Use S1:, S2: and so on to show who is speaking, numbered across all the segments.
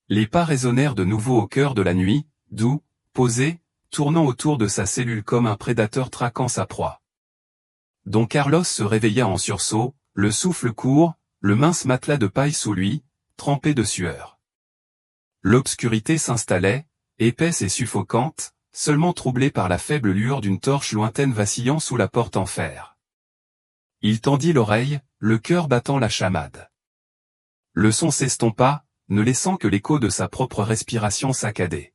S1: Les pas résonnèrent de nouveau au cœur de la nuit, doux, posés, tournant autour de sa cellule comme un prédateur traquant sa proie. Don Carlos se réveilla en sursaut, le souffle court, le mince matelas de paille sous lui, trempé de sueur. L'obscurité s'installait, épaisse et suffocante, seulement troublée par la faible lueur d'une torche lointaine vacillant sous la porte en fer. Il tendit l'oreille, le cœur battant la chamade. Le son s'estompa, ne laissant que l'écho de sa propre respiration saccadée.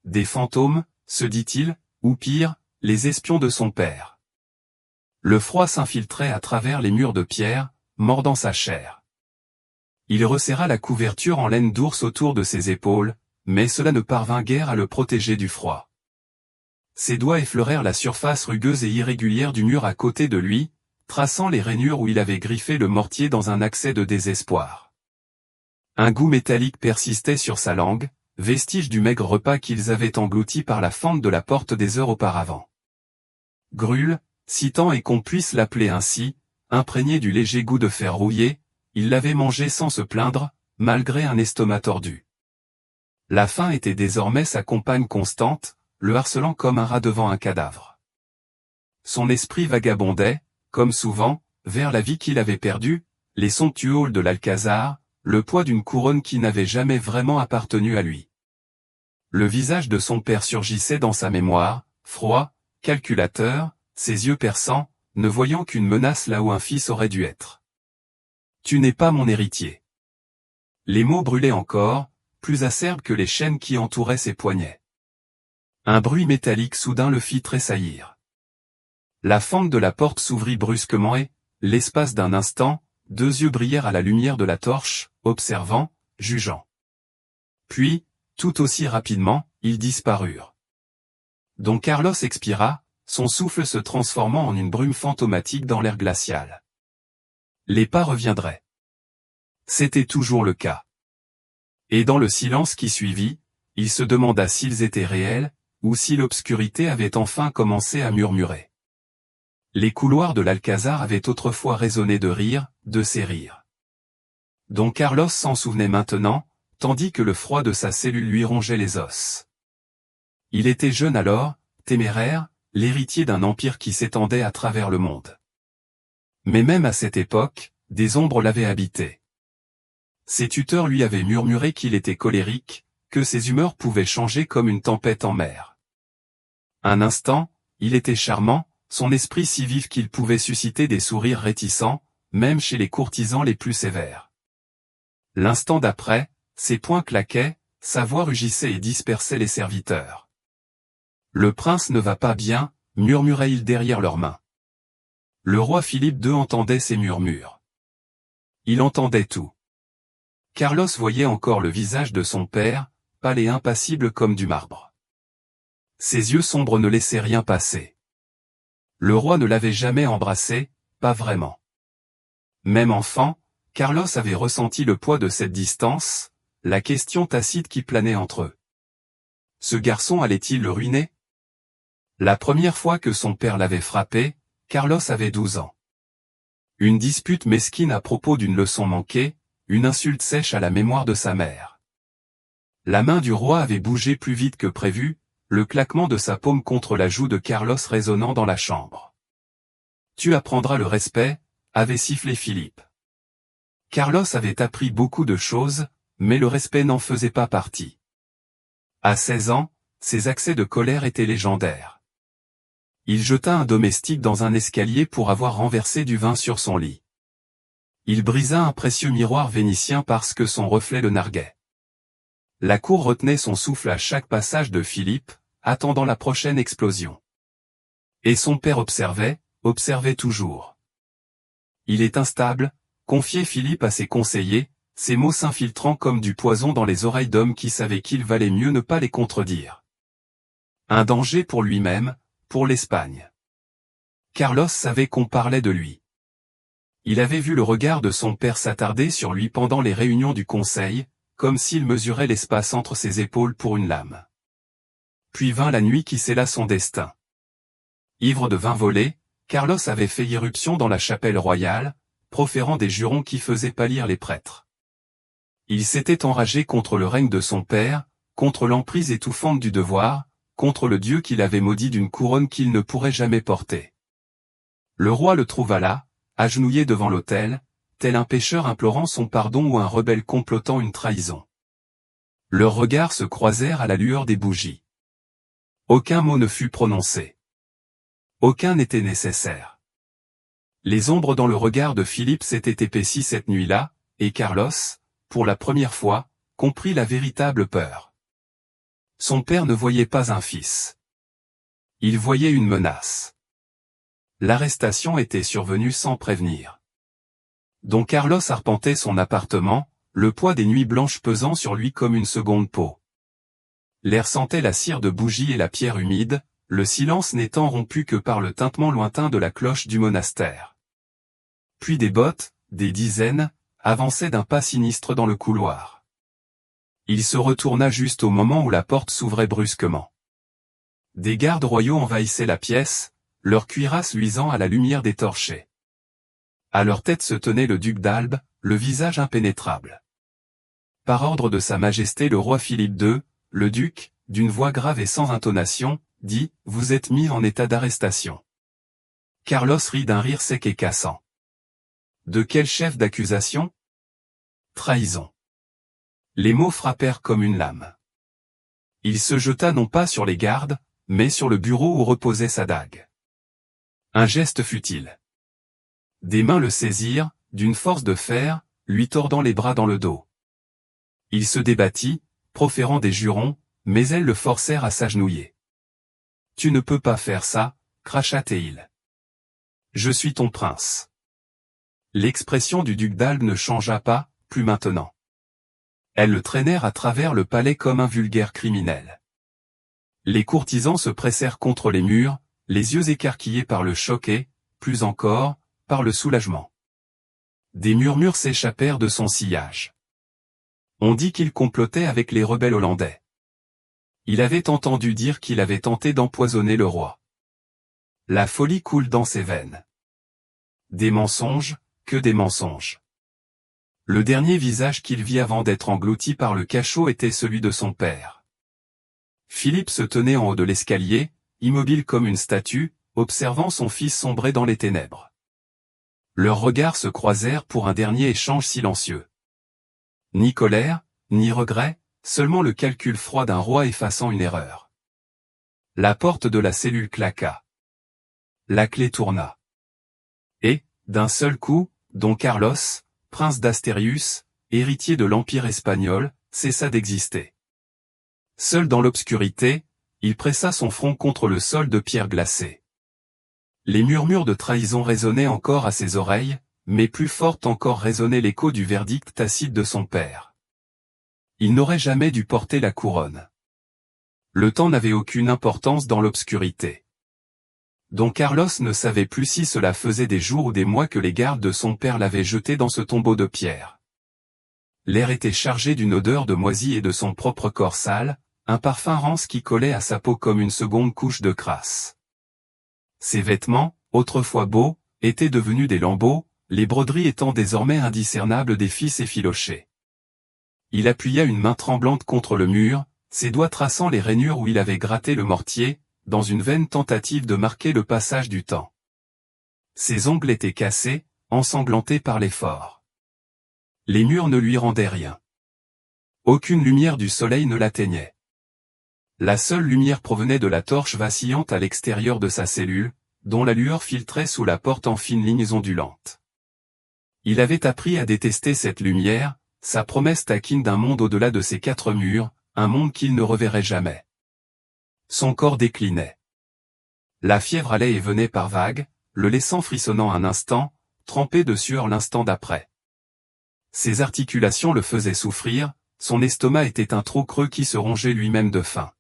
S1: Des fantômes, se dit-il, ou pire, les espions de son père. Le froid s'infiltrait à travers les murs de pierre, mordant sa chair. Il resserra la couverture en laine d'ours autour de ses épaules, mais cela ne parvint guère à le protéger du froid. Ses doigts effleurèrent la surface rugueuse et irrégulière du mur à côté de lui, traçant les rainures où il avait griffé le mortier dans un accès de désespoir. Un goût métallique persistait sur sa langue, vestige du maigre repas qu'ils avaient englouti par la fente de la porte des heures auparavant. Grûle, si tant est qu'on puisse l'appeler ainsi, imprégné du léger goût de fer rouillé, il l'avait mangé sans se plaindre, malgré un estomac tordu. La faim était désormais sa compagne constante, le harcelant comme un rat devant un cadavre. Son esprit vagabondait, comme souvent, vers la vie qu'il avait perdue, les somptueux halls de l'Alcazar, le poids d'une couronne qui n'avait jamais vraiment appartenu à lui. Le visage de son père surgissait dans sa mémoire, froid, calculateur, ses yeux perçants, ne voyant qu'une menace là où un fils aurait dû être. « Tu n'es pas mon héritier. » Les mots brûlaient encore, plus acerbes que les chaînes qui entouraient ses poignets. Un bruit métallique soudain le fit tressaillir. La fente de la porte s'ouvrit brusquement et, l'espace d'un instant, deux yeux brillèrent à la lumière de la torche, observant, jugeant. Puis, tout aussi rapidement, ils disparurent. Don Carlos expira, son souffle se transformant en une brume fantomatique dans l'air glacial. Les pas reviendraient. C'était toujours le cas. Et dans le silence qui suivit, il se demanda s'ils étaient réels, ou si l'obscurité avait enfin commencé à murmurer. Les couloirs de l'Alcazar avaient autrefois résonné de rires, de ses rires. Don Carlos s'en souvenait maintenant, tandis que le froid de sa cellule lui rongeait les os. Il était jeune alors, téméraire, l'héritier d'un empire qui s'étendait à travers le monde. Mais même à cette époque, des ombres l'avaient habité. Ses tuteurs lui avaient murmuré qu'il était colérique, que ses humeurs pouvaient changer comme une tempête en mer. Un instant, il était charmant, son esprit si vif qu'il pouvait susciter des sourires réticents, même chez les courtisans les plus sévères. L'instant d'après, ses poings claquaient, sa voix rugissait et dispersait les serviteurs. « Le prince ne va pas bien », murmurait-il derrière leurs mains. Le roi Philippe II entendait ces murmures. Il entendait tout. Carlos voyait encore le visage de son père, pâle et impassible comme du marbre. Ses yeux sombres ne laissaient rien passer. Le roi ne l'avait jamais embrassé, pas vraiment. Même enfant, Carlos avait ressenti le poids de cette distance, la question tacite qui planait entre eux. Ce garçon allait-il le ruiner? La première fois que son père l'avait frappé, Carlos avait 12 ans. Une dispute mesquine à propos d'une leçon manquée, une insulte sèche à la mémoire de sa mère. La main du roi avait bougé plus vite que prévu, le claquement de sa paume contre la joue de Carlos résonnant dans la chambre. « Tu apprendras le respect », avait sifflé Philippe. Carlos avait appris beaucoup de choses, mais le respect n'en faisait pas partie. À 16 ans, ses accès de colère étaient légendaires. Il jeta un domestique dans un escalier pour avoir renversé du vin sur son lit. Il brisa un précieux miroir vénitien parce que son reflet le narguait. La cour retenait son souffle à chaque passage de Philippe, attendant la prochaine explosion. Et son père observait toujours. Il est instable, confiait Philippe à ses conseillers, ses mots s'infiltrant comme du poison dans les oreilles d'hommes qui savaient qu'il valait mieux ne pas les contredire. Un danger pour lui-même, pour l'Espagne. Carlos savait qu'on parlait de lui. Il avait vu le regard de son père s'attarder sur lui pendant les réunions du conseil, comme s'il mesurait l'espace entre ses épaules pour une lame. Puis vint la nuit qui scella son destin. Ivre de vin volé, Carlos avait fait irruption dans la chapelle royale, proférant des jurons qui faisaient pâlir les prêtres. Il s'était enragé contre le règne de son père, contre l'emprise étouffante du devoir, contre le Dieu qu'il avait maudit d'une couronne qu'il ne pourrait jamais porter. Le roi le trouva là, agenouillé devant l'autel, tel un pécheur implorant son pardon ou un rebelle complotant une trahison. Leurs regards se croisèrent à la lueur des bougies. Aucun mot ne fut prononcé. Aucun n'était nécessaire. Les ombres dans le regard de Philippe s'étaient épaissies cette nuit-là, et Carlos, pour la première fois, comprit la véritable peur. Son père ne voyait pas un fils. Il voyait une menace. L'arrestation était survenue sans prévenir. Don Carlos arpentait son appartement, le poids des nuits blanches pesant sur lui comme une seconde peau. L'air sentait la cire de bougie et la pierre humide, le silence n'étant rompu que par le tintement lointain de la cloche du monastère. Puis des bottes, des dizaines, avançaient d'un pas sinistre dans le couloir. Il se retourna juste au moment où la porte s'ouvrait brusquement. Des gardes royaux envahissaient la pièce, leurs cuirasses luisant à la lumière des torchets. À leur tête se tenait le duc d'Albe, le visage impénétrable. Par ordre de Sa Majesté le roi Philippe II, le duc, d'une voix grave et sans intonation, dit « Vous êtes mis en état d'arrestation ». Carlos rit d'un rire sec et cassant. De quel chef d'accusation? Trahison. Les mots frappèrent comme une lame. Il se jeta non pas sur les gardes, mais sur le bureau où reposait sa dague. Un geste futile. Des mains le saisirent, d'une force de fer, lui tordant les bras dans le dos. Il se débattit, proférant des jurons, mais elles le forcèrent à s'agenouiller. « Tu ne peux pas faire ça, cracha-t-il. Je suis ton prince. » L'expression du duc d'Albe ne changea pas, plus maintenant. Elles le traînèrent à travers le palais comme un vulgaire criminel. Les courtisans se pressèrent contre les murs, les yeux écarquillés par le choc et, plus encore, par le soulagement. Des murmures s'échappèrent de son sillage. On dit qu'il complotait avec les rebelles hollandais. Il avait entendu dire qu'il avait tenté d'empoisonner le roi. La folie coule dans ses veines. Des mensonges, que des mensonges. Le dernier visage qu'il vit avant d'être englouti par le cachot était celui de son père. Philippe se tenait en haut de l'escalier, immobile comme une statue, observant son fils sombrer dans les ténèbres. Leurs regards se croisèrent pour un dernier échange silencieux. Ni colère, ni regret, seulement le calcul froid d'un roi effaçant une erreur. La porte de la cellule claqua. La clé tourna. Et, d'un seul coup, Don Carlos, prince d'Astérius, héritier de l'Empire espagnol, cessa d'exister. Seul dans l'obscurité, il pressa son front contre le sol de pierre glacée. Les murmures de trahison résonnaient encore à ses oreilles, mais plus fort encore résonnait l'écho du verdict tacite de son père. Il n'aurait jamais dû porter la couronne. Le temps n'avait aucune importance dans l'obscurité. Don Carlos ne savait plus si cela faisait des jours ou des mois que les gardes de son père l'avaient jeté dans ce tombeau de pierre. L'air était chargé d'une odeur de moisi et de son propre corps sale, un parfum rance qui collait à sa peau comme une seconde couche de crasse. Ses vêtements, autrefois beaux, étaient devenus des lambeaux, les broderies étant désormais indiscernables des fils effilochés. Il appuya une main tremblante contre le mur, ses doigts traçant les rainures où il avait gratté le mortier, dans une vaine tentative de marquer le passage du temps. Ses ongles étaient cassés, ensanglantés par l'effort. Les murs ne lui rendaient rien. Aucune lumière du soleil ne l'atteignait. La seule lumière provenait de la torche vacillante à l'extérieur de sa cellule, dont la lueur filtrait sous la porte en fines lignes ondulantes. Il avait appris à détester cette lumière, sa promesse taquine d'un monde au-delà de ces quatre murs, un monde qu'il ne reverrait jamais. Son corps déclinait. La fièvre allait et venait par vagues, le laissant frissonnant un instant, trempé de sueur l'instant d'après. Ses articulations le faisaient souffrir, son estomac était un trou creux qui se rongeait lui-même de faim.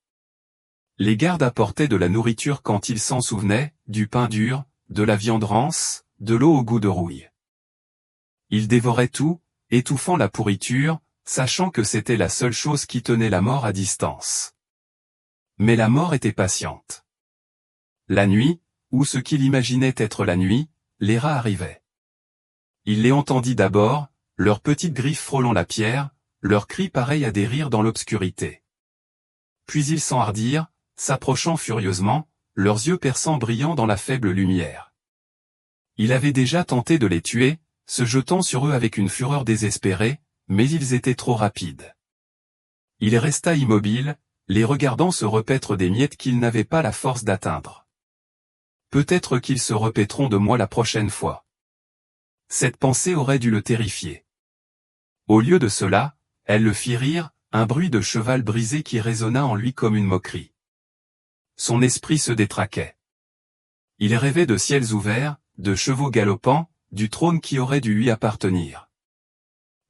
S1: Les gardes apportaient de la nourriture quand il s'en souvenait, du pain dur, de la viande rance, de l'eau au goût de rouille. Il dévorait tout, étouffant la pourriture, sachant que c'était la seule chose qui tenait la mort à distance. Mais la mort était patiente. La nuit, ou ce qu'il imaginait être la nuit, les rats arrivaient. Il les entendit d'abord, leurs petites griffes frôlant la pierre, leurs cris pareils à des rires dans l'obscurité. Puis ils s'enhardirent, s'approchant furieusement, leurs yeux perçants brillant dans la faible lumière. Il avait déjà tenté de les tuer, se jetant sur eux avec une fureur désespérée, mais ils étaient trop rapides. Il resta immobile, les regardant se repaître des miettes qu'ils n'avaient pas la force d'atteindre. Peut-être qu'ils se repaîtront de moi la prochaine fois. Cette pensée aurait dû le terrifier. Au lieu de cela, elle le fit rire, un bruit de cheval brisé qui résonna en lui comme une moquerie. Son esprit se détraquait. Il rêvait de ciels ouverts, de chevaux galopants, du trône qui aurait dû lui appartenir.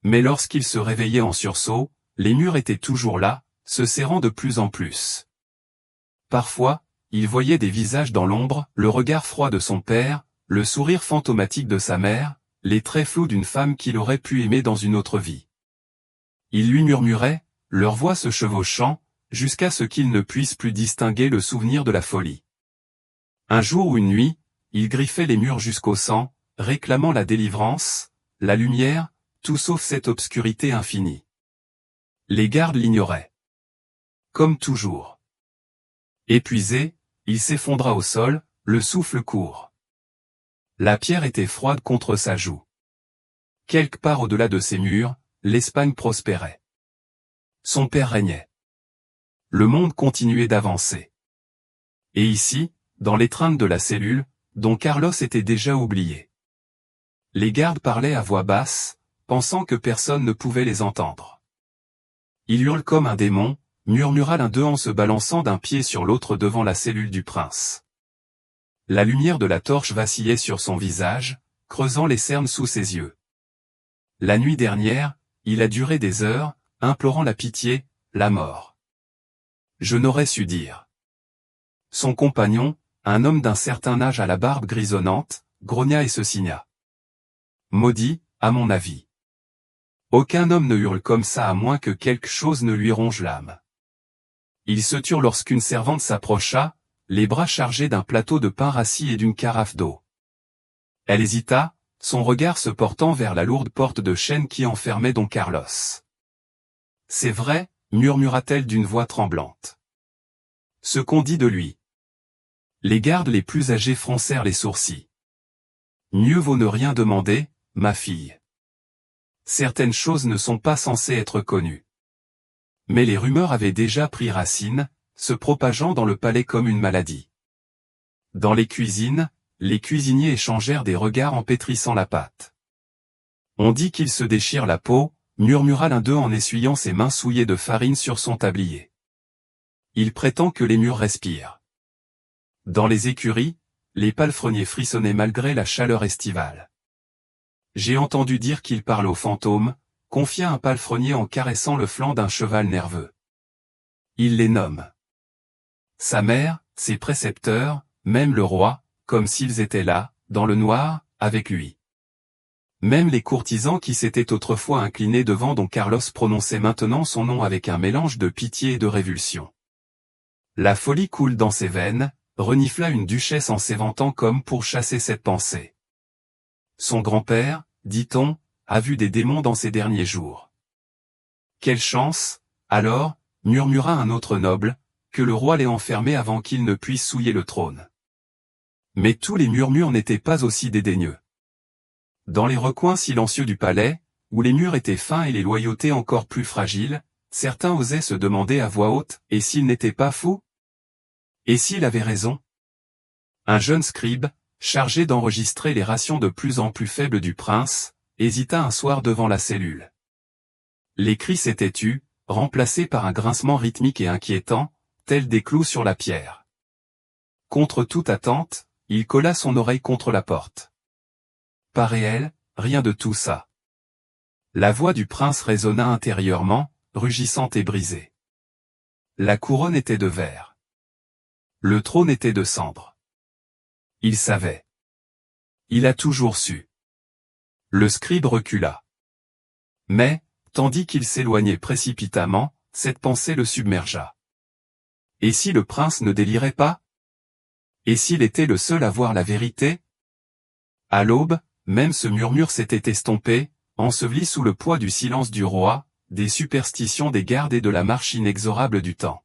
S1: Mais lorsqu'il se réveillait en sursaut, les murs étaient toujours là, se serrant de plus en plus. Parfois, il voyait des visages dans l'ombre, le regard froid de son père, le sourire fantomatique de sa mère, les traits flous d'une femme qu'il aurait pu aimer dans une autre vie. Il lui murmurait, leur voix se chevauchant, jusqu'à ce qu'il ne puisse plus distinguer le souvenir de la folie. Un jour ou une nuit, il griffait les murs jusqu'au sang, réclamant la délivrance, la lumière, tout sauf cette obscurité infinie. Les gardes l'ignoraient. Comme toujours. Épuisé, il s'effondra au sol, le souffle court. La pierre était froide contre sa joue. Quelque part au-delà de ces murs, l'Espagne prospérait. Son père régnait. Le monde continuait d'avancer. Et ici, dans l'étreinte de la cellule, dont Carlos était déjà oublié. Les gardes parlaient à voix basse, pensant que personne ne pouvait les entendre. Il hurle comme un démon, murmura l'un d'eux en se balançant d'un pied sur l'autre devant la cellule du prince. La lumière de la torche vacillait sur son visage, creusant les cernes sous ses yeux. La nuit dernière, il a duré des heures, implorant la pitié, la mort. Je n'aurais su dire. Son compagnon, un homme d'un certain âge à la barbe grisonnante, grogna et se signa. Maudit, à mon avis. Aucun homme ne hurle comme ça à moins que quelque chose ne lui ronge l'âme. Ils se turent lorsqu'une servante s'approcha, les bras chargés d'un plateau de pain rassis et d'une carafe d'eau. Elle hésita, son regard se portant vers la lourde porte de chêne qui enfermait Don Carlos. C'est vrai, murmura-t-elle d'une voix tremblante. Ce qu'on dit de lui. Les gardes les plus âgés froncèrent les sourcils. Mieux vaut ne rien demander, ma fille. Certaines choses ne sont pas censées être connues. Mais les rumeurs avaient déjà pris racine, se propageant dans le palais comme une maladie. Dans les cuisines, les cuisiniers échangèrent des regards en pétrissant la pâte. On dit qu'il se déchire la peau, murmura l'un d'eux en essuyant ses mains souillées de farine sur son tablier. Il prétend que les murs respirent. Dans les écuries, les palefreniers frissonnaient malgré la chaleur estivale. J'ai entendu dire qu'il parle aux fantômes, confia un palefrenier en caressant le flanc d'un cheval nerveux. Il les nomme. Sa mère, ses précepteurs, même le roi, comme s'ils étaient là, dans le noir, avec lui. Même les courtisans qui s'étaient autrefois inclinés devant Don Carlos prononçaient maintenant son nom avec un mélange de pitié et de révulsion. La folie coule dans ses veines, renifla une duchesse en s'éventant comme pour chasser cette pensée. Son grand-père, dit-on, a vu des démons dans ses derniers jours. Quelle chance, alors, murmura un autre noble, que le roi l'ait enfermé avant qu'il ne puisse souiller le trône. Mais tous les murmures n'étaient pas aussi dédaigneux. Dans les recoins silencieux du palais, où les murs étaient fins et les loyautés encore plus fragiles, certains osaient se demander à voix haute, et s'il n'était pas fou? Et s'il avait raison? Un jeune scribe, chargé d'enregistrer les rations de plus en plus faibles du prince, hésita un soir devant la cellule. Les cris s'étaient tus, remplacés par un grincement rythmique et inquiétant, tel des clous sur la pierre. Contre toute attente, il colla son oreille contre la porte. Pas réel, rien de tout ça. La voix du prince résonna intérieurement, rugissante et brisée. La couronne était de verre. Le trône était de cendre. Il savait. Il a toujours su. Le scribe recula. Mais, tandis qu'il s'éloignait précipitamment, cette pensée le submergea. Et si le prince ne délirait pas? Et s'il était le seul à voir la vérité? À l'aube, même ce murmure s'était estompé, enseveli sous le poids du silence du roi, des superstitions des gardes et de la marche inexorable du temps.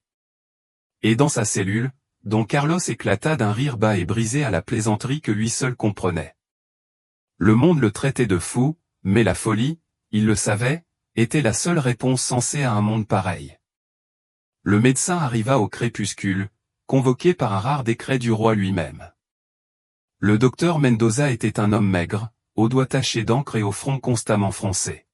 S1: Et dans sa cellule, Don Carlos éclata d'un rire bas et brisé à la plaisanterie que lui seul comprenait. Le monde le traitait de fou, mais la folie, il le savait, était la seule réponse sensée à un monde pareil. Le médecin arriva au crépuscule, convoqué par un rare décret du roi lui-même. Le docteur Mendoza était un homme maigre, aux doigts tachés d'encre et au front constamment froncé.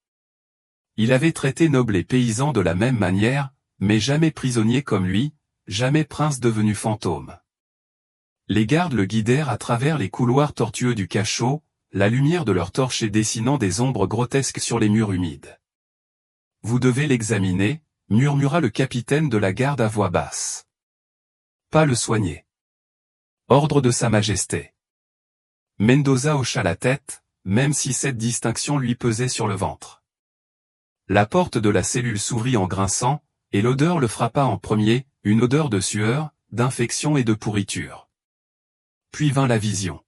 S1: Il avait traité nobles et paysans de la même manière, mais jamais prisonnier comme lui, jamais prince devenu fantôme. Les gardes le guidèrent à travers les couloirs tortueux du cachot, la lumière de leurs torches dessinant des ombres grotesques sur les murs humides. « Vous devez l'examiner », murmura le capitaine de la garde à voix basse. « Pas le soigner. » Ordre de Sa Majesté. Mendoza hocha la tête, même si cette distinction lui pesait sur le ventre. La porte de la cellule s'ouvrit en grinçant, et l'odeur le frappa en premier, une odeur de sueur, d'infection et de pourriture. Puis vint la vision.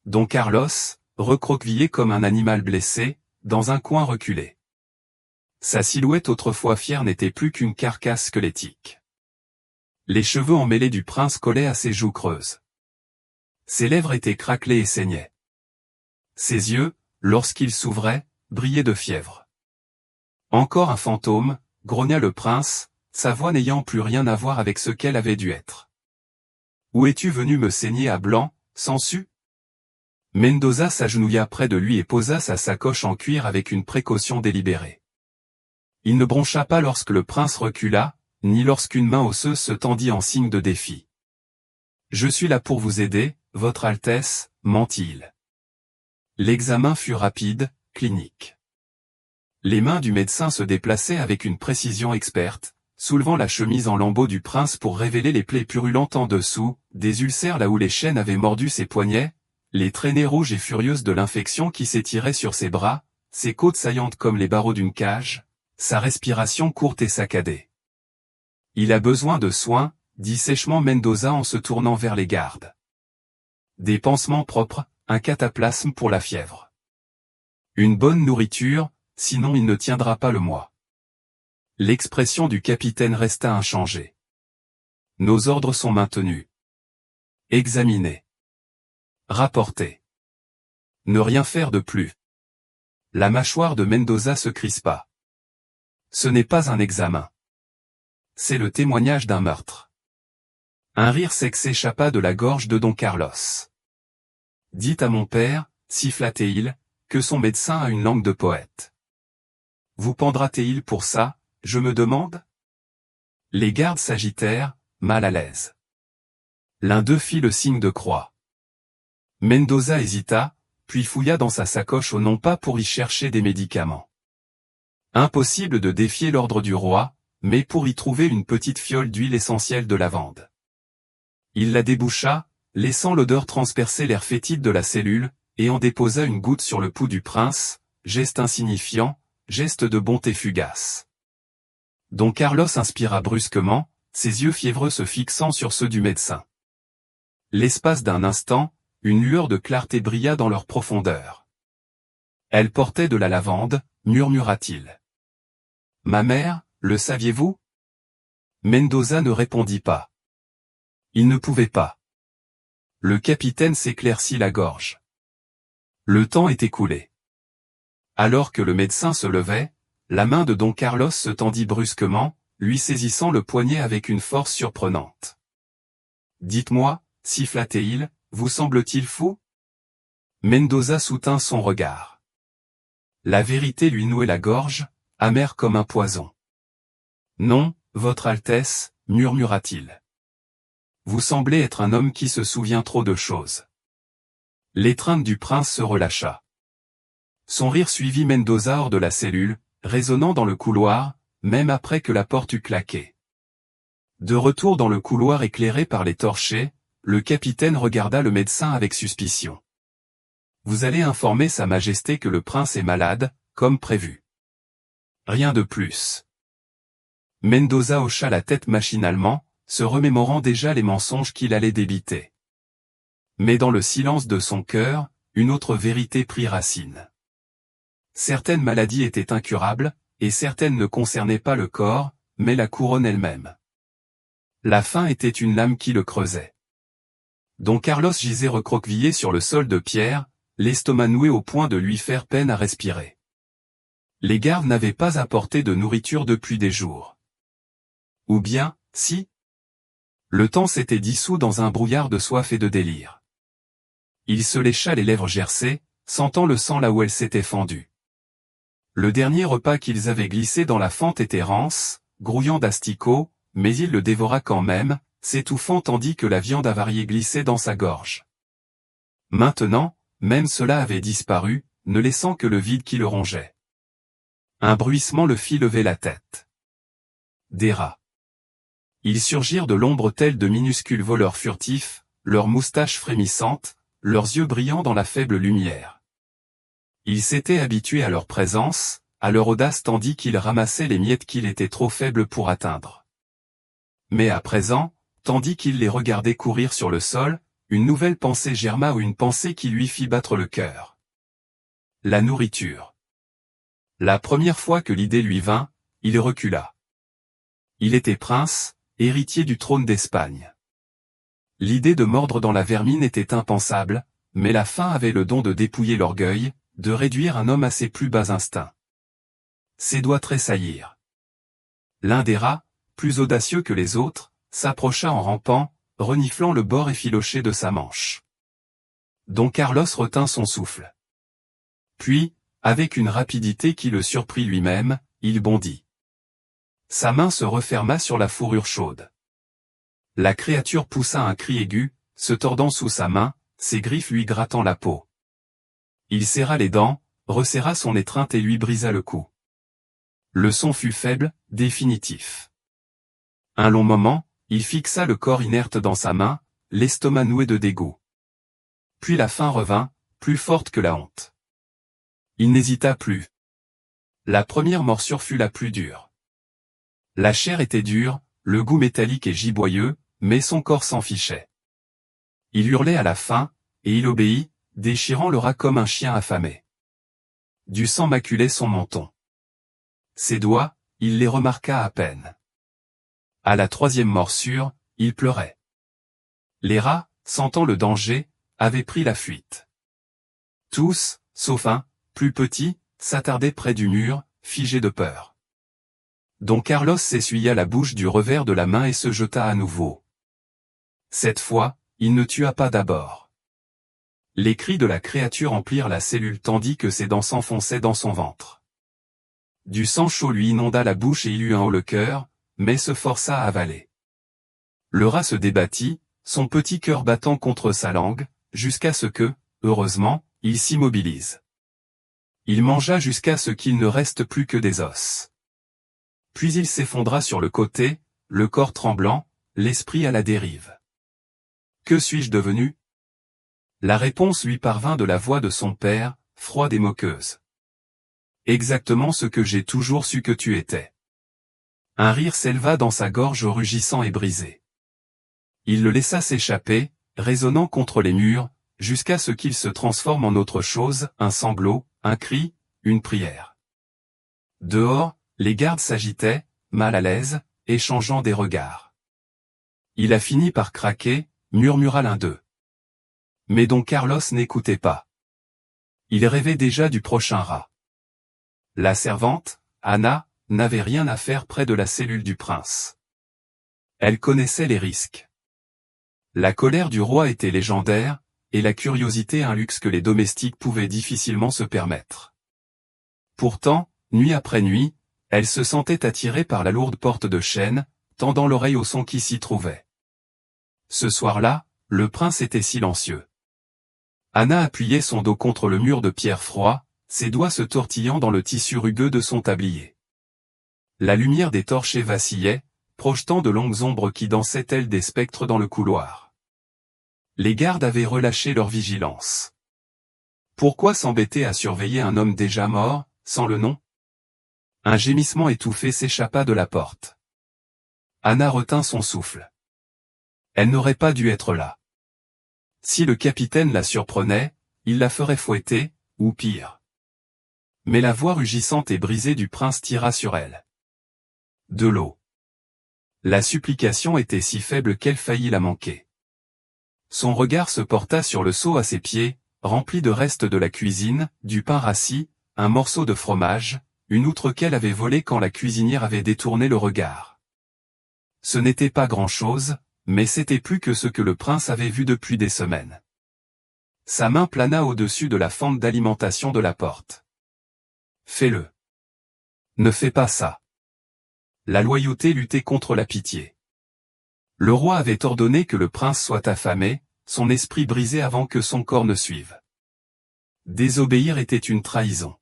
S1: Don Carlos, recroquevillé comme un animal blessé, dans un coin reculé. Sa silhouette autrefois fière n'était plus qu'une carcasse squelettique. Les cheveux emmêlés du prince collaient à ses joues creuses. Ses lèvres étaient craquelées et saignaient. Ses yeux, lorsqu'ils s'ouvraient, brillaient de fièvre. Encore un fantôme, grogna le prince, sa voix n'ayant plus rien à voir avec ce qu'elle avait dû être. Où es-tu venu me saigner à blanc, sansu ? Mendoza s'agenouilla près de lui et posa sa sacoche en cuir avec une précaution délibérée. Il ne broncha pas lorsque le prince recula, ni lorsqu'une main osseuse se tendit en signe de défi. « Je suis là pour vous aider, Votre Altesse, » mentit-il. L'examen fut rapide, clinique. Les mains du médecin se déplaçaient avec une précision experte, soulevant la chemise en lambeaux du prince pour révéler les plaies purulentes en dessous, des ulcères là où les chaînes avaient mordu ses poignets, les traînées rouges et furieuses de l'infection qui s'étiraient sur ses bras, ses côtes saillantes comme les barreaux d'une cage, sa respiration courte et saccadée. « Il a besoin de soins, » dit sèchement Mendoza en se tournant vers les gardes. « Des pansements propres, un cataplasme pour la fièvre. Une bonne nourriture, sinon il ne tiendra pas le mois. » L'expression du capitaine resta inchangée. « Nos ordres sont maintenus. Examiner. Rapporter. Ne rien faire de plus. » La mâchoire de Mendoza se crispa. Ce n'est pas un examen. C'est le témoignage d'un meurtre. Un rire sec s'échappa de la gorge de Don Carlos. « Dites à mon père, » siffla-t-il, « que son médecin a une langue de poète. Vous pendra-t-il pour ça, je me demande ? » Les gardes s'agitèrent, mal à l'aise. L'un d'eux fit le signe de croix. Mendoza hésita, puis fouilla dans sa sacoche non pas pour y chercher des médicaments. Impossible de défier l'ordre du roi, mais pour y trouver une petite fiole d'huile essentielle de lavande. Il la déboucha, laissant l'odeur transpercer l'air fétide de la cellule, et en déposa une goutte sur le pouls du prince, geste insignifiant, geste de bonté fugace. Don Carlos inspira brusquement, ses yeux fiévreux se fixant sur ceux du médecin. L'espace d'un instant, une lueur de clarté brilla dans leur profondeur. « Elle portait de la lavande, » murmura-t-il. « Ma mère, le saviez-vous » Mendoza ne répondit pas. Il ne pouvait pas. Le capitaine s'éclaircit la gorge. Le temps est écoulé. Alors que le médecin se levait, la main de Don Carlos se tendit brusquement, lui saisissant le poignet avec une force surprenante. « Dites-moi, » siffla-t-il, « vous semble-t-il fou » Mendoza soutint son regard. La vérité lui nouait la gorge, amère comme un poison. « Non, Votre Altesse, » murmura-t-il. « Vous semblez être un homme qui se souvient trop de choses. » L'étreinte du prince se relâcha. Son rire suivit Mendoza hors de la cellule, résonnant dans le couloir, même après que la porte eut claqué. De retour dans le couloir éclairé par les torchers, le capitaine regarda le médecin avec suspicion. « Vous allez informer Sa Majesté que le prince est malade, comme prévu. » Rien de plus. Mendoza hocha la tête machinalement, se remémorant déjà les mensonges qu'il allait débiter. Mais dans le silence de son cœur, une autre vérité prit racine. Certaines maladies étaient incurables, et certaines ne concernaient pas le corps, mais la couronne elle-même. La faim était une lame qui le creusait. Don Carlos gisait recroquevillé sur le sol de pierre, l'estomac noué au point de lui faire peine à respirer. Les gardes n'avaient pas apporté de nourriture depuis des jours. Ou bien, si. Le temps s'était dissous dans un brouillard de soif et de délire. Il se lécha les lèvres gercées, sentant le sang là où elle s'était fendue. Le dernier repas qu'ils avaient glissé dans la fente était rance, grouillant d'asticots, mais il le dévora quand même, s'étouffant tandis que la viande avariée glissait dans sa gorge. Maintenant, même cela avait disparu, ne laissant que le vide qui le rongeait. Un bruissement le fit lever la tête. Des rats. Ils surgirent de l'ombre tels de minuscules voleurs furtifs, leurs moustaches frémissantes, leurs yeux brillants dans la faible lumière. Ils s'étaient habitués à leur présence, à leur audace tandis qu'ils ramassaient les miettes qu'il était trop faible pour atteindre. Mais à présent, tandis qu'il les regardait courir sur le sol, une nouvelle pensée germa ou une pensée qui lui fit battre le cœur. La nourriture. La première fois que l'idée lui vint, il recula. Il était prince, héritier du trône d'Espagne. L'idée de mordre dans la vermine était impensable, mais la faim avait le don de dépouiller l'orgueil, de réduire un homme à ses plus bas instincts. Ses doigts tressaillirent. L'un des rats, plus audacieux que les autres, s'approcha en rampant, reniflant le bord effiloché de sa manche. Don Carlos retint son souffle. Puis, avec une rapidité qui le surprit lui-même, il bondit. Sa main se referma sur la fourrure chaude. La créature poussa un cri aigu, se tordant sous sa main, ses griffes lui grattant la peau. Il serra les dents, resserra son étreinte et lui brisa le cou. Le son fut faible, définitif. Un long moment, il fixa le corps inerte dans sa main, l'estomac noué de dégoût. Puis la faim revint, plus forte que la honte. Il n'hésita plus. La première morsure fut la plus dure. La chair était dure, le goût métallique et giboyeux, mais son corps s'en fichait. Il hurlait à la faim, et il obéit, déchirant le rat comme un chien affamé. Du sang maculait son menton. Ses doigts, il les remarqua à peine. À la troisième morsure, il pleurait. Les rats, sentant le danger, avaient pris la fuite. Tous, sauf un, plus petit, s'attardaient près du mur, figés de peur. Don Carlos s'essuya la bouche du revers de la main et se jeta à nouveau. Cette fois, il ne tua pas d'abord. Les cris de la créature emplirent la cellule tandis que ses dents s'enfonçaient dans son ventre. Du sang chaud lui inonda la bouche et il eut un haut le cœur, mais se força à avaler. Le rat se débattit, son petit cœur battant contre sa langue, jusqu'à ce que, heureusement, il s'immobilise. Il mangea jusqu'à ce qu'il ne reste plus que des os. Puis il s'effondra sur le côté, le corps tremblant, l'esprit à la dérive. Que suis-je devenu? La réponse lui parvint de la voix de son père, froide et moqueuse. Exactement ce que j'ai toujours su que tu étais. Un rire s'éleva dans sa gorge rugissant et brisé. Il le laissa s'échapper, résonnant contre les murs, jusqu'à ce qu'il se transforme en autre chose, un sanglot, un cri, une prière. Dehors, les gardes s'agitaient, mal à l'aise, échangeant des regards. Il a fini par craquer, murmura l'un d'eux. Mais Don Carlos n'écoutait pas. Il rêvait déjà du prochain rat. La servante, Anna, n'avait rien à faire près de la cellule du prince. Elle connaissait les risques. La colère du roi était légendaire, et la curiosité un luxe que les domestiques pouvaient difficilement se permettre. Pourtant, nuit après nuit, elle se sentait attirée par la lourde porte de chêne, tendant l'oreille au son qui s'y trouvait. Ce soir-là, le prince était silencieux. Anna appuyait son dos contre le mur de pierre froid, ses doigts se tortillant dans le tissu rugueux de son tablier. La lumière des torchers vacillait, projetant de longues ombres qui dansaient telles des spectres dans le couloir. Les gardes avaient relâché leur vigilance. Pourquoi s'embêter à surveiller un homme déjà mort, sans le nom? Un gémissement étouffé s'échappa de la porte. Anna retint son souffle. Elle n'aurait pas dû être là. Si le capitaine la surprenait, il la ferait fouetter, ou pire. Mais la voix rugissante et brisée du prince tira sur elle. De l'eau. La supplication était si faible qu'elle faillit la manquer. Son regard se porta sur le seau à ses pieds, rempli de restes de la cuisine, du pain rassis, un morceau de fromage, une outre qu'elle avait volée quand la cuisinière avait détourné le regard. Ce n'était pas grand-chose, mais c'était plus que ce que le prince avait vu depuis des semaines. Sa main plana au-dessus de la fente d'alimentation de la porte. Fais-le. Ne fais pas ça. La loyauté luttait contre la pitié. Le roi avait ordonné que le prince soit affamé, son esprit brisé avant que son corps ne suive. Désobéir était une trahison.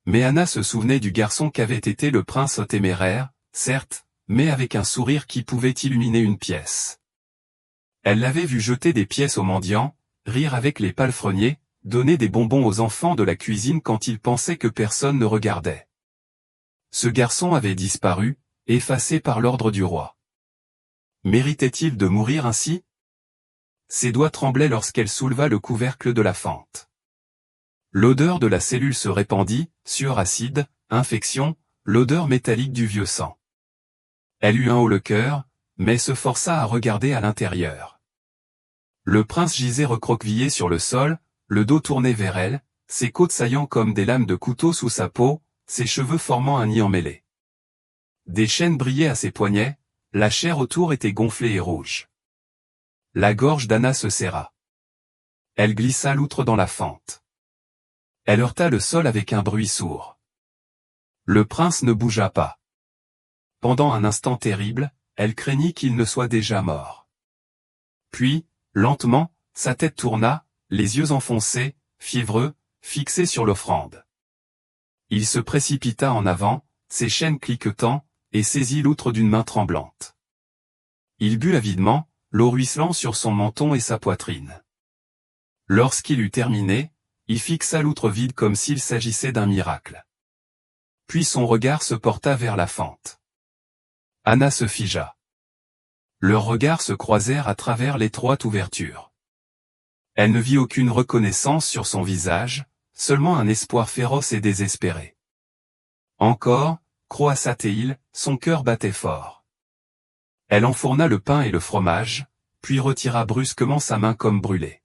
S1: Mais Anna se souvenait du garçon qu'avait été le prince téméraire, certes, mais avec un sourire qui pouvait illuminer une pièce. Elle l'avait vu jeter des pièces aux mendiants, rire avec les palefreniers, donner des bonbons aux enfants de la cuisine quand il pensait que personne ne regardait. Ce garçon avait disparu, effacé par l'ordre du roi. Méritait-il de mourir ainsi? Ses doigts tremblaient lorsqu'elle souleva le couvercle de la fente. L'odeur de la cellule se répandit, sueur acide, infection, l'odeur métallique du vieux sang. Elle eut un haut le cœur, mais se força à regarder à l'intérieur. Le prince gisait recroquevillé sur le sol, le dos tourné vers elle, ses côtes saillant comme des lames de couteau sous sa peau, ses cheveux formant un nid emmêlé. Des chaînes brillaient à ses poignets, la chair autour était gonflée et rouge. La gorge d'Anna se serra. Elle glissa l'outre dans la fente. Elle heurta le sol avec un bruit sourd. Le prince ne bougea pas. Pendant un instant terrible, elle craignit qu'il ne soit déjà mort. Puis, lentement, sa tête tourna, les yeux enfoncés, fiévreux, fixés sur l'offrande. Il se précipita en avant, ses chaînes cliquetant, et saisit l'outre d'une main tremblante. Il but avidement, l'eau ruisselant sur son menton et sa poitrine. Lorsqu'il eut terminé, il fixa l'outre vide comme s'il s'agissait d'un miracle. Puis son regard se porta vers la fente. Anna se figea. Leurs regards se croisèrent à travers l'étroite ouverture. Elle ne vit aucune reconnaissance sur son visage, seulement un espoir féroce et désespéré. Encore, croassa-t-il, son cœur battait fort. Elle enfourna le pain et le fromage, puis retira brusquement sa main comme brûlée.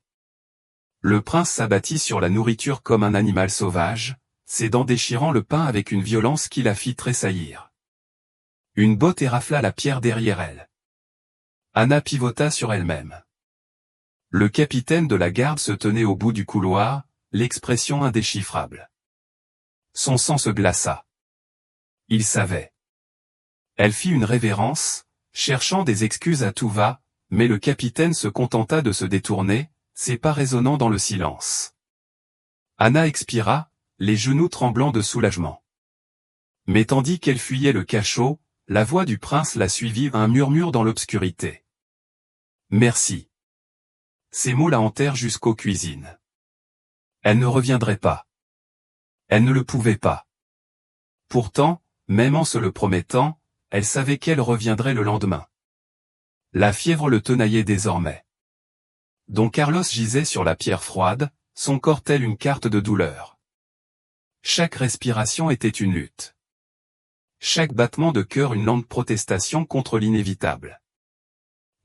S1: Le prince s'abattit sur la nourriture comme un animal sauvage, ses dents déchirant le pain avec une violence qui la fit tressaillir. Une botte érafla la pierre derrière elle. Anna pivota sur elle-même. Le capitaine de la garde se tenait au bout du couloir, l'expression indéchiffrable. Son sang se glaça. Il savait. Elle fit une révérence, cherchant des excuses à tout va, mais le capitaine se contenta de se détourner, ses pas résonnant dans le silence. Anna expira, les genoux tremblants de soulagement. Mais tandis qu'elle fuyait le cachot, la voix du prince la suivit, un murmure dans l'obscurité. Merci. Ces mots la hantèrent jusqu'aux cuisines. Elle ne reviendrait pas. Elle ne le pouvait pas. Pourtant, même en se le promettant, elle savait qu'elle reviendrait le lendemain. La fièvre le tenaillait désormais. Don Carlos gisait sur la pierre froide, son corps tel une carte de douleur. Chaque respiration était une lutte. Chaque battement de cœur une lente protestation contre l'inévitable.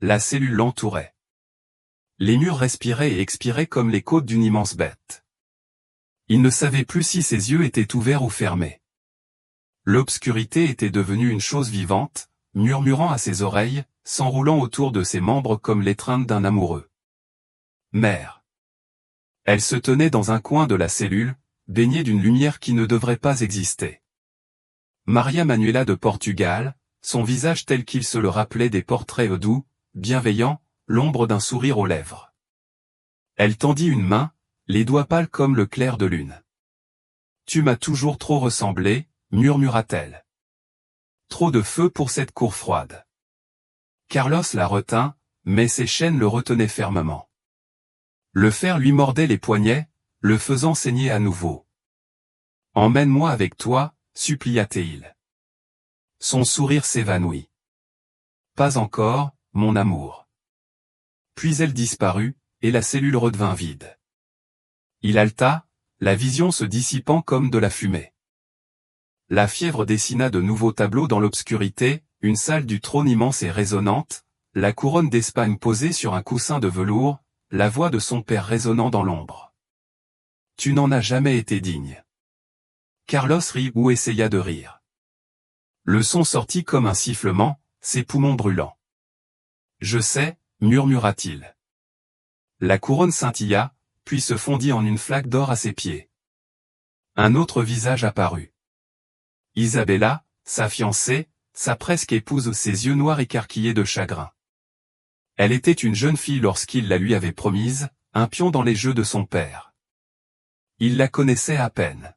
S1: La cellule l'entourait. Les murs respiraient et expiraient comme les côtes d'une immense bête. Il ne savait plus si ses yeux étaient ouverts ou fermés. L'obscurité était devenue une chose vivante, murmurant à ses oreilles, s'enroulant autour de ses membres comme l'étreinte d'un amoureux. Mère. Elle se tenait dans un coin de la cellule, baignée d'une lumière qui ne devrait pas exister. Maria Manuela de Portugal, son visage tel qu'il se le rappelait des portraits doux, bienveillants, l'ombre d'un sourire aux lèvres. Elle tendit une main, les doigts pâles comme le clair de lune. Tu m'as toujours trop ressemblé, murmura-t-elle. Trop de feu pour cette cour froide. Carlos la retint, mais ses chaînes le retenaient fermement. Le fer lui mordait les poignets, le faisant saigner à nouveau. Emmène-moi avec toi, supplia-t-il. Son sourire s'évanouit. Pas encore, mon amour. Puis elle disparut, et la cellule redevint vide. Il haleta, la vision se dissipant comme de la fumée. La fièvre dessina de nouveaux tableaux dans l'obscurité, une salle du trône immense et résonnante, la couronne d'Espagne posée sur un coussin de velours, la voix de son père résonnant dans l'ombre. Tu n'en as jamais été digne. Carlos rit ou essaya de rire. Le son sortit comme un sifflement, ses poumons brûlants. Je sais, murmura-t-il. La couronne scintilla, puis se fondit en une flaque d'or à ses pieds. Un autre visage apparut. Isabella, sa fiancée, sa presque épouse, ses yeux noirs écarquillés de chagrin. Elle était une jeune fille lorsqu'il la lui avait promise, un pion dans les jeux de son père. Il la connaissait à peine.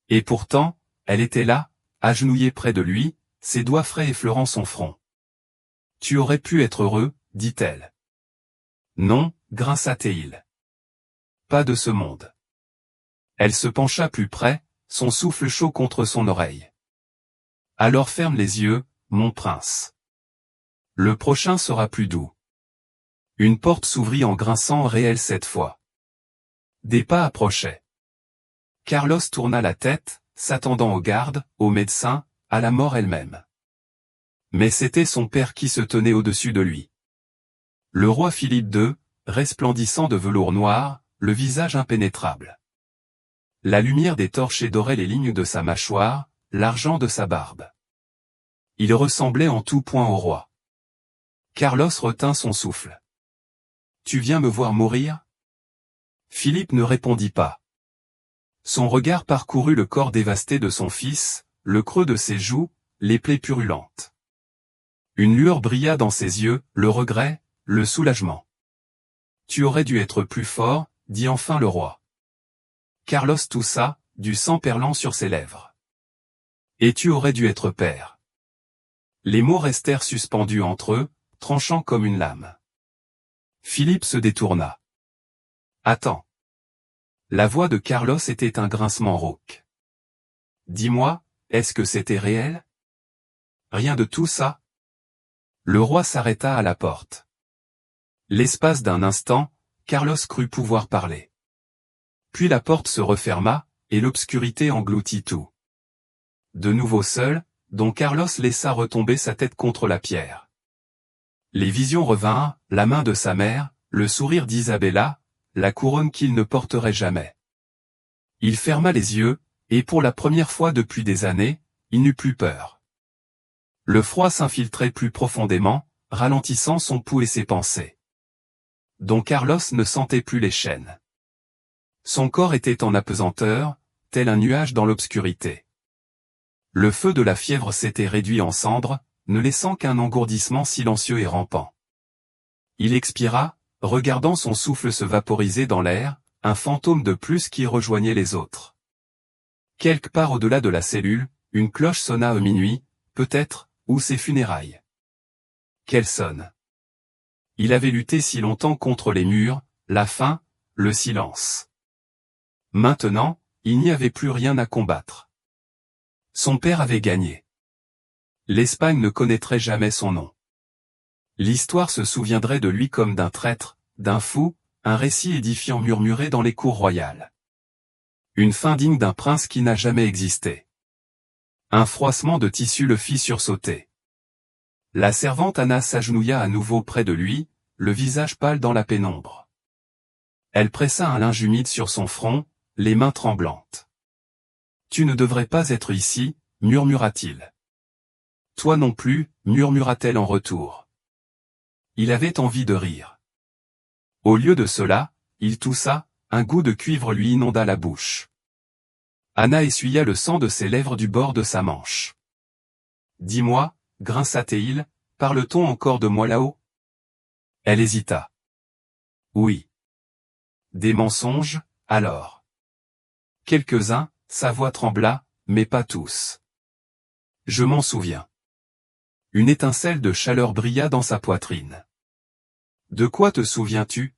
S1: Et pourtant, elle était là, agenouillée près de lui, ses doigts frais effleurant son front. Tu aurais pu être heureux, dit-elle. Non, grinça-t-il. Pas de ce monde. Elle se pencha plus près, son souffle chaud contre son oreille. Alors ferme les yeux, mon prince. Le prochain sera plus doux. Une porte s'ouvrit en grinçant réel cette fois. Des pas approchaient. Carlos tourna la tête, s'attendant aux gardes, aux médecins, à la mort elle-même. Mais c'était son père qui se tenait au-dessus de lui. Le roi Philippe II, resplendissant de velours noir, le visage impénétrable. La lumière des torches dorait les lignes de sa mâchoire, l'argent de sa barbe. Il ressemblait en tout point au roi. Carlos retint son souffle. Tu viens me voir mourir? Philippe ne répondit pas. Son regard parcourut le corps dévasté de son fils, le creux de ses joues, les plaies purulentes. Une lueur brilla dans ses yeux, le regret, le soulagement. Tu aurais dû être plus fort, dit enfin le roi. Carlos toussa, du sang perlant sur ses lèvres. Et tu aurais dû être père. Les mots restèrent suspendus entre eux, tranchant comme une lame. Philippe se détourna. Attends. La voix de Carlos était un grincement rauque. Dis-moi, est-ce que c'était réel? Rien de tout ça? Le roi s'arrêta à la porte. L'espace d'un instant, Carlos crut pouvoir parler. Puis la porte se referma, et l'obscurité engloutit tout. De nouveau seul, Don Carlos laissa retomber sa tête contre la pierre. Les visions revinrent, la main de sa mère, le sourire d'Isabella, la couronne qu'il ne porterait jamais. Il ferma les yeux, et pour la première fois depuis des années, il n'eut plus peur. Le froid s'infiltrait plus profondément, ralentissant son pouls et ses pensées. Don Carlos ne sentait plus les chaînes. Son corps était en apesanteur, tel un nuage dans l'obscurité. Le feu de la fièvre s'était réduit en cendres, ne laissant qu'un engourdissement silencieux et rampant. Il expira, regardant son souffle se vaporiser dans l'air, un fantôme de plus qui rejoignait les autres. Quelque part au-delà de la cellule, une cloche sonna à minuit, peut-être, ou ses funérailles. Qu'elle sonne. Il avait lutté si longtemps contre les murs, la faim, le silence. Maintenant, il n'y avait plus rien à combattre. Son père avait gagné. L'Espagne ne connaîtrait jamais son nom. L'histoire se souviendrait de lui comme d'un traître, d'un fou, un récit édifiant murmuré dans les cours royales. Une fin digne d'un prince qui n'a jamais existé. Un froissement de tissu le fit sursauter. La servante Anna s'agenouilla à nouveau près de lui, le visage pâle dans la pénombre. Elle pressa un linge humide sur son front, les mains tremblantes. « Tu ne devrais pas être ici, murmura-t-il. Toi non plus, murmura-t-elle en retour. Il avait envie de rire. Au lieu de cela, il toussa, un goût de cuivre lui inonda la bouche. Anna essuya le sang de ses lèvres du bord de sa manche. « Dis-moi, grinça-t-il, parle-t-on encore de moi là-haut » Elle hésita. « Oui. » « Des mensonges, alors ?» Quelques-uns, sa voix trembla, mais pas tous. « Je m'en souviens. » Une étincelle de chaleur brilla dans sa poitrine. « De quoi te souviens-tu » ?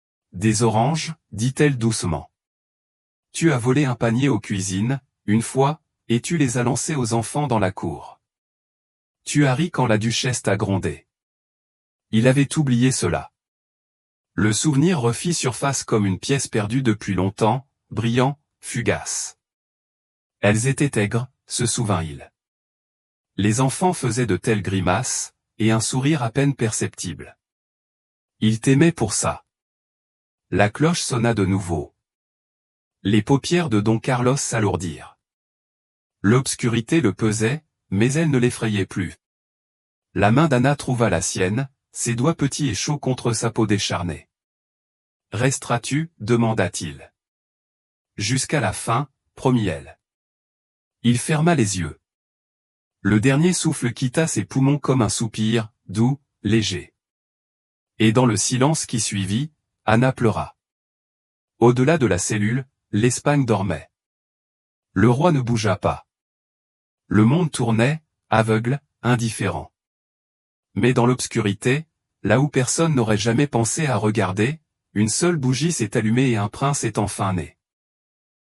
S1: « Des oranges, dit-elle doucement. Tu as volé un panier aux cuisines, une fois, et tu les as lancés aux enfants dans la cour. Tu as ri quand la duchesse t'a grondé. Il avait oublié cela. Le souvenir refit surface comme une pièce perdue depuis longtemps, brillants, fugaces. Elles étaient aigres, se souvint-il. Les enfants faisaient de telles grimaces, et un sourire à peine perceptible. Il t'aimait pour ça. La cloche sonna de nouveau. Les paupières de Don Carlos s'alourdirent. L'obscurité le pesait, mais elle ne l'effrayait plus. La main d'Anna trouva la sienne, ses doigts petits et chauds contre sa peau décharnée. « Resteras-tu » demanda-t-il. « Jusqu'à la fin » promit-elle. Il ferma les yeux. Le dernier souffle quitta ses poumons comme un soupir, doux, léger. Et dans le silence qui suivit, Anna pleura. Au-delà de la cellule, l'Espagne dormait. Le roi ne bougea pas. Le monde tournait, aveugle, indifférent. Mais dans l'obscurité, là où personne n'aurait jamais pensé à regarder, une seule bougie s'est allumée et un prince est enfin né.